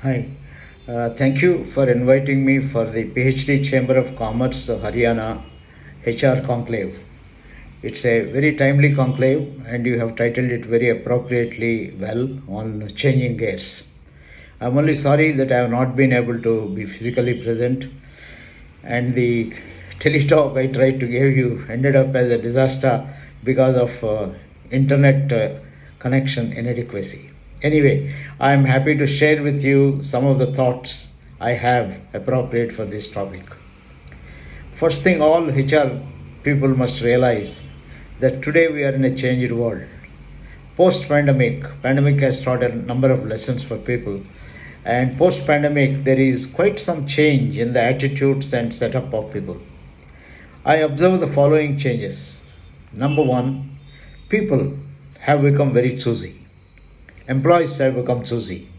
Hi. Thank you for inviting me for the PhD Chamber of Commerce Haryana HR Conclave. It's a very timely conclave, and you have titled it very appropriately well on changing gears. I'm only sorry that I have not been able to be physically present, and the teletalk I tried to give you ended up as a disaster because of internet connection inadequacy. Anyway, I am happy to share with you some of the thoughts I have appropriate for this topic. First thing, all HR people must realize that today we are in a changed world. Pandemic has taught a number of lessons for people, and post pandemic, there is quite some change in the attitudes and setup of people. I observe the following changes. Number one, people have become very choosy. Employees have become choosy.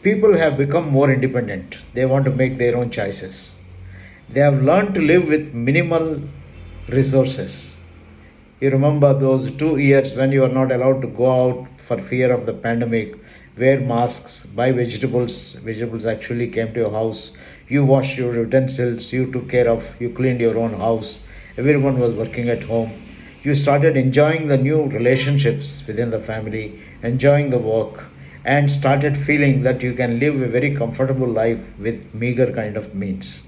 People have become more independent. They want to make their own choices. They have learned to live with minimal resources. You remember those 2 years when you were not allowed to go out for fear of the pandemic, wear masks, buy vegetables. Vegetables actually came to your house. You washed your utensils, you took care of, you cleaned your own house. Everyone was working at home. You started enjoying the new relationships within the family, enjoying the work, and started feeling that you can live a very comfortable life with meager kind of means.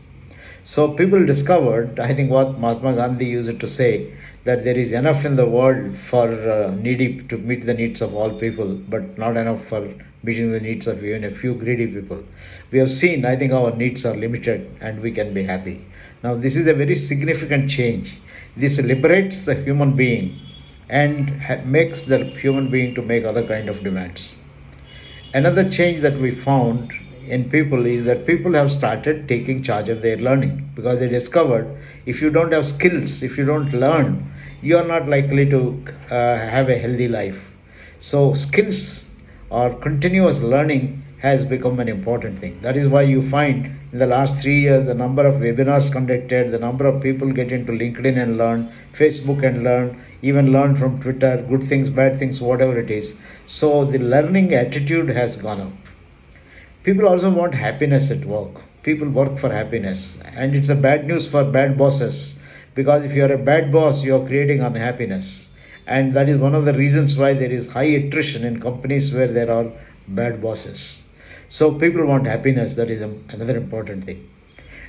So people discovered, I think what Mahatma Gandhi used to say, that there is enough in the world for needy to meet the needs of all people, but not enough for meeting the needs of even a few greedy people. We have seen, I think our needs are limited and we can be happy. Now this is a very significant change. This liberates the human being and makes the human being to make other kind of demands. Another change that we found in people is that people have started taking charge of their learning because they discovered if you don't have skills, if you don't learn, you are not likely to have a healthy life. So, skills or continuous learning has become an important thing. That is why you find in the last 3 years the number of webinars conducted, the number of people get into LinkedIn and learn, Facebook and learn, even learn from Twitter, good things, bad things, whatever it is. So the learning attitude has gone up. People also want happiness at work. People work for happiness, and it's a bad news for bad bosses because if you are a bad boss, you are creating unhappiness, and that is one of the reasons why there is high attrition in companies where there are bad bosses. So people want happiness. That is another important thing.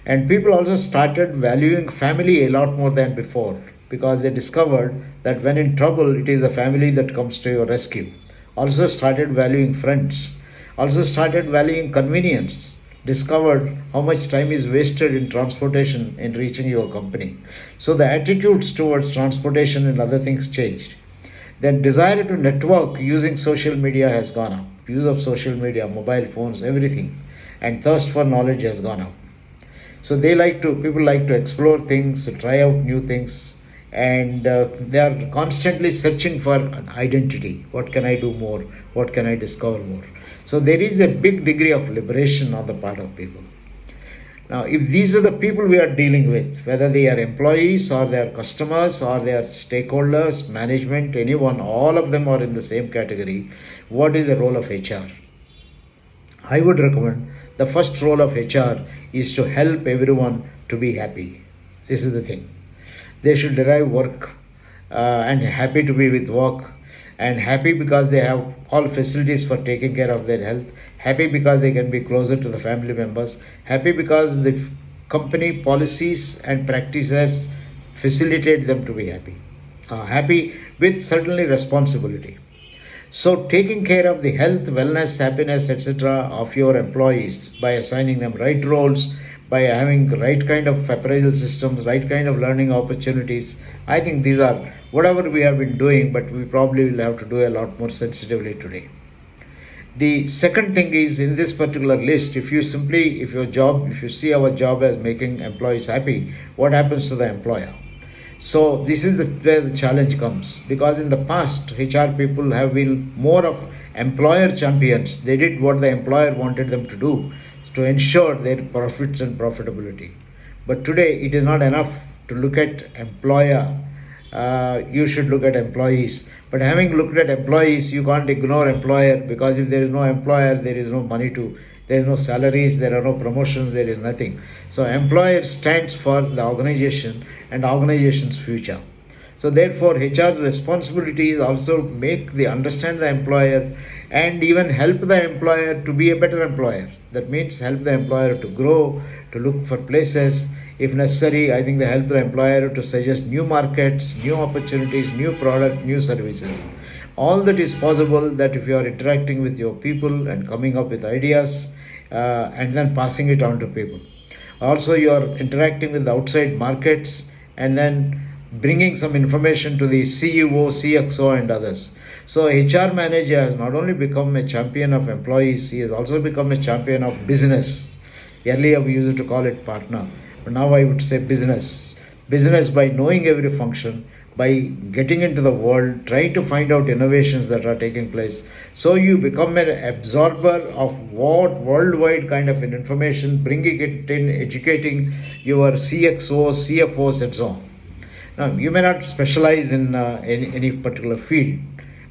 And people also started valuing family a lot more than before because they discovered that when in trouble, it is the family that comes to your rescue. Also started valuing friends, also started valuing convenience, discovered how much time is wasted in transportation in reaching your company. So the attitudes towards transportation and other things changed. Then desire to network using social media has gone up. Use of social media, mobile phones, everything. And thirst for knowledge has gone up. So people like to explore things, to try out new things, and they are constantly searching for an identity. What can I do more? What can I discover more? So there is a big degree of liberation on the part of people. Now, if these are the people we are dealing with, whether they are employees or they are customers or they are stakeholders, management, anyone, all of them are in the same category. What is the role of HR? I would recommend the first role of HR is to help everyone to be happy. This is the thing. They should derive work and happy to be with work, and happy because they have all facilities for taking care of their health, happy because they can be closer to the family members, happy because the company policies and practices facilitate them to be happy. Happy with certainly responsibility. So, taking care of the health, wellness, happiness, etc., of your employees by assigning them right roles, by having right kind of appraisal systems, right kind of learning opportunities. I think these are whatever we have been doing, but we probably will have to do a lot more sensitively today. The second thing is in this particular list, if you see our job as making employees happy, what happens to the employer? So this is where the challenge comes because in the past HR people have been more of employer champions. They did what the employer wanted them to do to ensure their profits and profitability. But today it is not enough to look at employer you should look at employees. But having looked at employees, you can't ignore employer, because if there is no employer, there is no money to, there is no salaries, there are no promotions, there is nothing. So employer stands for the organization and organization's future. So therefore, HR's responsibility is also make the understand the employer and even help the employer to be a better employer. That means help the employer to grow, to look for places. If necessary, I think they help the employer to suggest new markets, new opportunities, new product, new services. All that is possible that if you are interacting with your people and coming up with ideas and then passing it on to people. Also, you are interacting with the outside markets and then bringing some information to the CEO, CXO, and others. So, HR manager has not only become a champion of employees, he has also become a champion of business. Earlier, we used to call it partner, but now I would say business. Business by knowing every function, by getting into the world, trying to find out innovations that are taking place. So you become an absorber of what worldwide kind of an information, bringing it in, educating your CXOs, CFOs, and so on. Now, you may not specialize in any particular field,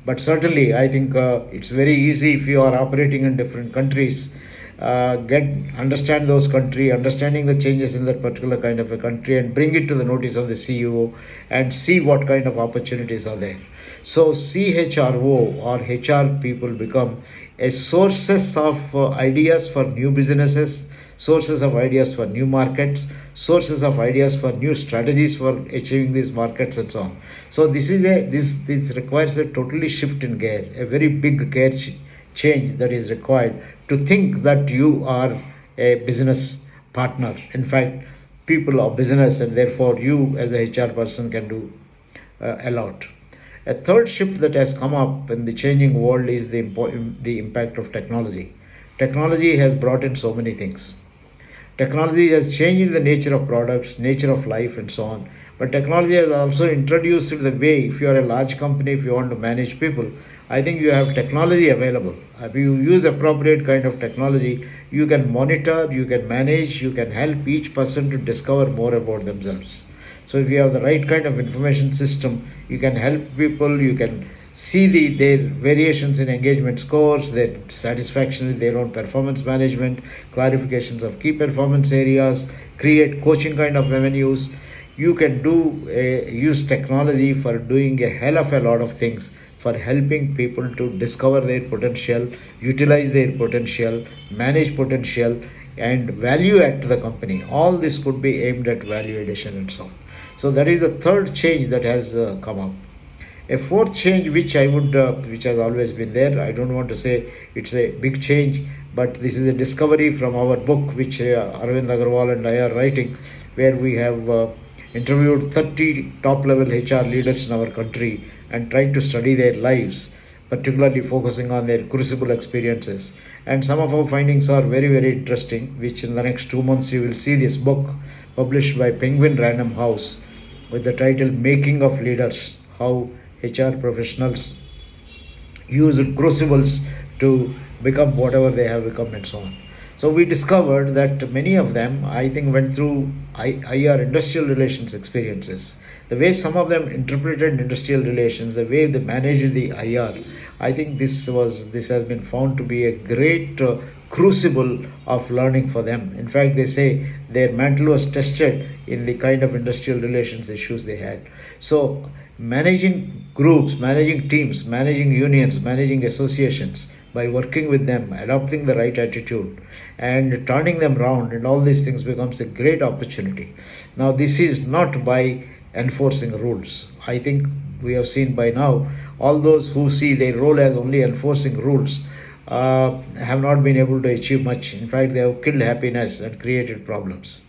but certainly I think it's very easy if you are operating in different countries. Understand those country, understanding the changes in that particular kind of a country, and bring it to the notice of the CEO and see what kind of opportunities are there. So CHRO or HR people become a sources of ideas for new businesses, sources of ideas for new markets, sources of ideas for new strategies for achieving these markets, and so on. So this requires a totally shift in gear, a very big gear change that is required to think that you are a business partner. In fact, people are business, and therefore you as a HR person can do a lot. A third shift that has come up in the changing world is the impact of technology. Technology has brought in so many things. Technology has changed the nature of products, nature of life, and so on. But technology has also introduced the way, if you are a large company, if you want to manage people, I think you have technology available. If you use appropriate kind of technology, you can monitor, you can manage, you can help each person to discover more about themselves. So if you have the right kind of information system, you can help people, you can see their variations in engagement scores, their satisfaction with their own performance management, clarifications of key performance areas, create coaching kind of avenues. You can use technology for doing a hell of a lot of things, for helping people to discover their potential, utilize their potential, manage potential, and value add to the company. All this could be aimed at value addition and so on. So that is the third change that has come up. A fourth change, which has always been there, I don't want to say it's a big change, but this is a discovery from our book, which Arvind Agarwal and I are writing, where we have interviewed 30 top level HR leaders in our country and tried to study their lives, particularly focusing on their crucible experiences. And some of our findings are very, very interesting, which in the next 2 months you will see this book published by Penguin Random House with the title Making of Leaders, how HR professionals use crucibles to become whatever they have become, and so on. So we discovered that many of them, I think, went through IR, industrial relations experiences. The way some of them interpreted industrial relations, the way they managed the IR, I think this has been found to be a great crucible of learning for them. In fact, they say their mantle was tested in the kind of industrial relations issues they had. So managing groups, managing teams, managing unions, managing associations, by working with them, adopting the right attitude, and turning them around, and all these things becomes a great opportunity. Now, this is not by enforcing rules. I think we have seen by now all those who see their role as only enforcing rules have not been able to achieve much. In fact, they have killed happiness and created problems.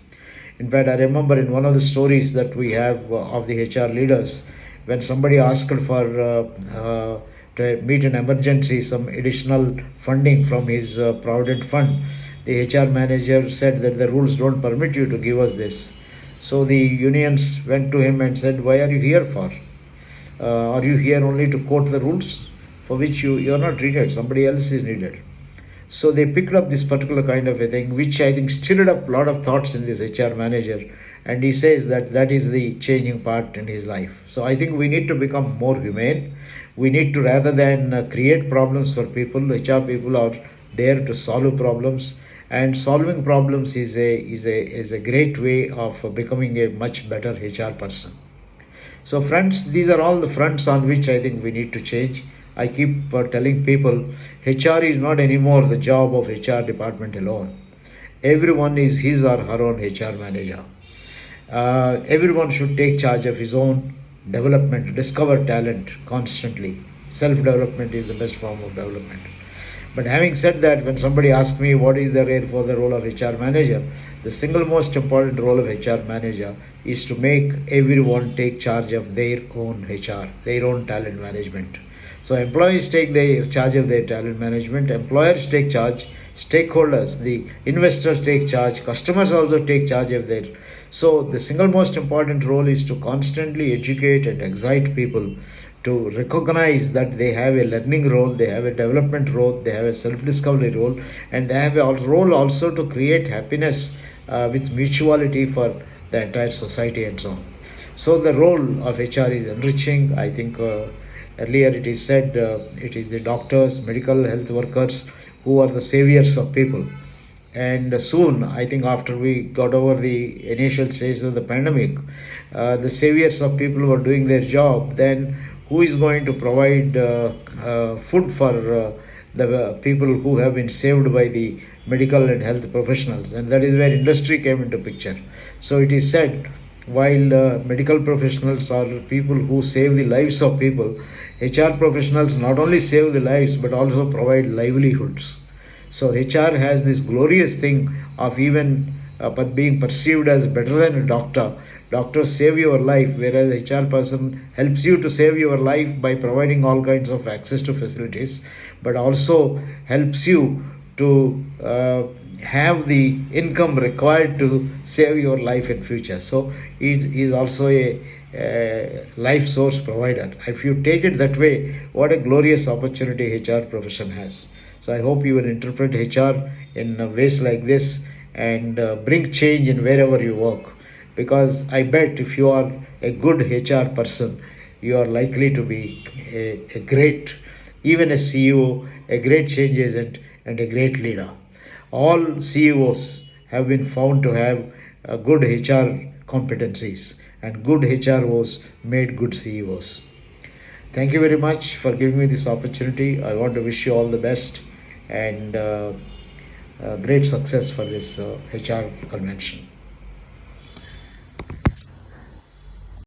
In fact, I remember in one of the stories that we have of the HR leaders, when somebody asked for to meet an emergency, some additional funding from his provident fund, the HR manager said that the rules don't permit you to give us this. So the unions went to him and said, "Why are you here for? Are you here only to quote the rules for which you are not needed? Somebody else is needed." So they picked up this particular kind of a thing, which I think stirred up a lot of thoughts in this HR manager, and he says that that is the changing part in his life. So I think we need to become more humane. We need to, rather than create problems for people, HR people are there to solve problems, and solving problems is a great way of becoming a much better HR person. So, friends, these are all the fronts on which I think we need to change. I keep telling people HR is not anymore the job of HR department alone. Everyone is his or her own HR manager. Everyone should take charge of his own development, discover talent constantly. Self development is the best form of development. But having said that, when somebody asks me what is the role for the role of HR manager, the single most important role of HR manager is to make everyone take charge of their own HR, their own talent management. So employees take their charge of their talent management, employers take charge, stakeholders, the investors take charge, customers also take charge of their. So the single most important role is to constantly educate and excite people to recognize that they have a learning role, they have a development role, they have a self-discovery role, and they have a role also to create happiness with mutuality for the entire society and so on. So the role of HR is enriching. I think earlier it is said it is the doctors, medical health workers who are the saviors of people. And soon, I think after we got over the initial stage of the pandemic, the saviors of people who are doing their job, then who is going to provide food for the people who have been saved by the medical and health professionals? And that is where industry came into picture. So it is said, while medical professionals are people who save the lives of people, HR professionals not only save the lives but also provide livelihoods. So HR has this glorious thing of even but being perceived as better than a doctor. Doctors save your life, whereas HR person helps you to save your life by providing all kinds of access to facilities, but also helps you to have the income required to save your life in future. So it is also a life source provider. If you take it that way, what a glorious opportunity HR profession has. So I hope you will interpret HR in ways like this and bring change in wherever you work. Because I bet if you are a good HR person, you are likely to be a great, even a CEO, a great change agent, and a great leader. All CEOs have been found to have good HR competencies, and good HROs made good CEOs. Thank you very much for giving me this opportunity. I want to wish you all the best and great success for this HR convention.